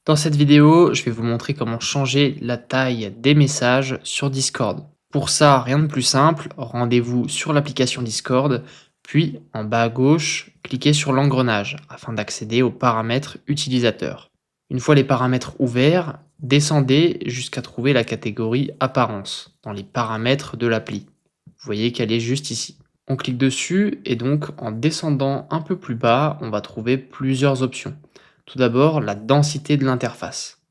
Dans cette vidéo, je vais vous montrer comment changer la taille des messages sur Discord. Pour ça, rien de plus simple, rendez-vous sur l'application Discord, puis en bas à gauche, cliquez sur l'engrenage afin d'accéder aux paramètres utilisateurs. Une fois les paramètres ouverts, descendez jusqu'à trouver la catégorie apparence dans les paramètres de l'appli. Vous voyez qu'elle est juste ici. On clique dessus et donc en descendant un peu plus bas, on va trouver plusieurs options. Tout d'abord, la densité de l'interface.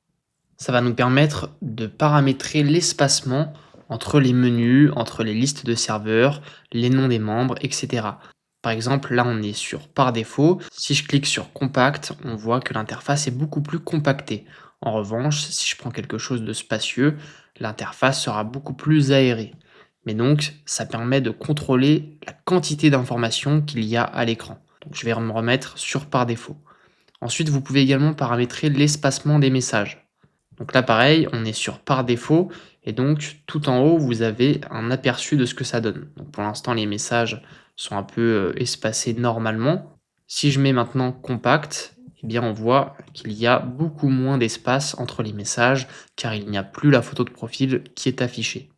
Ça va nous permettre de paramétrer l'espacement entre les menus, entre les listes de serveurs, les noms des membres, etc. Par exemple, là on est sur par défaut. Si je clique sur compact, on voit que l'interface est beaucoup plus compactée. En revanche, si je prends quelque chose de spacieux, l'interface sera beaucoup plus aérée. Mais donc, ça permet de contrôler la quantité d'informations qu'il y a à l'écran. Donc je vais me remettre sur par défaut. Ensuite, vous pouvez également paramétrer l'espacement des messages. Donc là, pareil, on est sur par défaut et donc tout en haut, vous avez un aperçu de ce que ça donne. Donc pour l'instant, les messages sont un peu espacés normalement. Si je mets maintenant compact, eh bien on voit qu'il y a beaucoup moins d'espace entre les messages car il n'y a plus la photo de profil qui est affichée.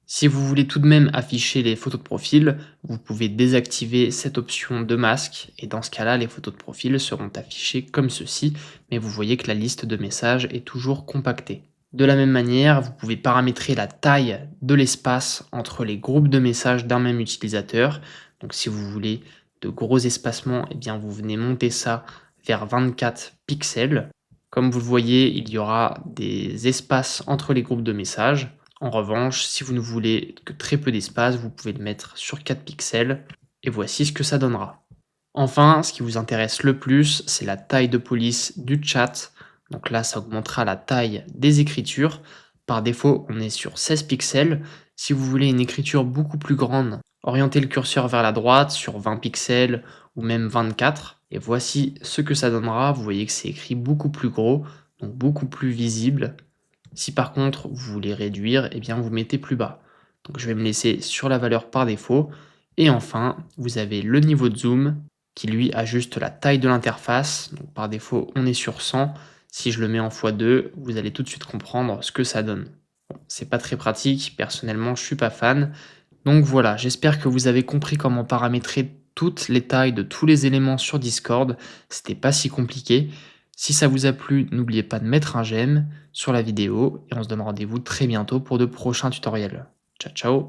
Si vous voulez tout de même afficher les photos de profil, vous pouvez désactiver cette option de masque et dans ce cas-là, les photos de profil seront affichées comme ceci, mais vous voyez que la liste de messages est toujours compactée. De la même manière, vous pouvez paramétrer la taille de l'espace entre les groupes de messages d'un même utilisateur. Donc si vous voulez de gros espacements, eh bien vous venez monter ça vers 24 pixels. Comme vous le voyez, il y aura des espaces entre les groupes de messages. En revanche, si vous ne voulez que très peu d'espace, vous pouvez le mettre sur 4 pixels et voici ce que ça donnera. Enfin, ce qui vous intéresse le plus, c'est la taille de police du chat. Donc là, ça augmentera la taille des écritures. Par défaut, on est sur 16 pixels. Si vous voulez une écriture beaucoup plus grande, orientez le curseur vers la droite sur 20 pixels ou même 24. Et voici ce que ça donnera. Vous voyez que c'est écrit beaucoup plus gros, donc beaucoup plus visible. Si par contre vous voulez réduire, eh bien vous mettez plus bas. Donc je vais me laisser sur la valeur par défaut. Et enfin, vous avez le niveau de zoom qui lui ajuste la taille de l'interface. Donc par défaut, on est sur 100. Si je le mets en x2, vous allez tout de suite comprendre ce que ça donne. Bon, c'est pas très pratique, personnellement je suis pas fan. Donc voilà, j'espère que vous avez compris comment paramétrer toutes les tailles de tous les éléments sur Discord. C'était pas si compliqué. Si ça vous a plu, n'oubliez pas de mettre un j'aime sur la vidéo et on se donne rendez-vous très bientôt pour de prochains tutoriels. Ciao ciao!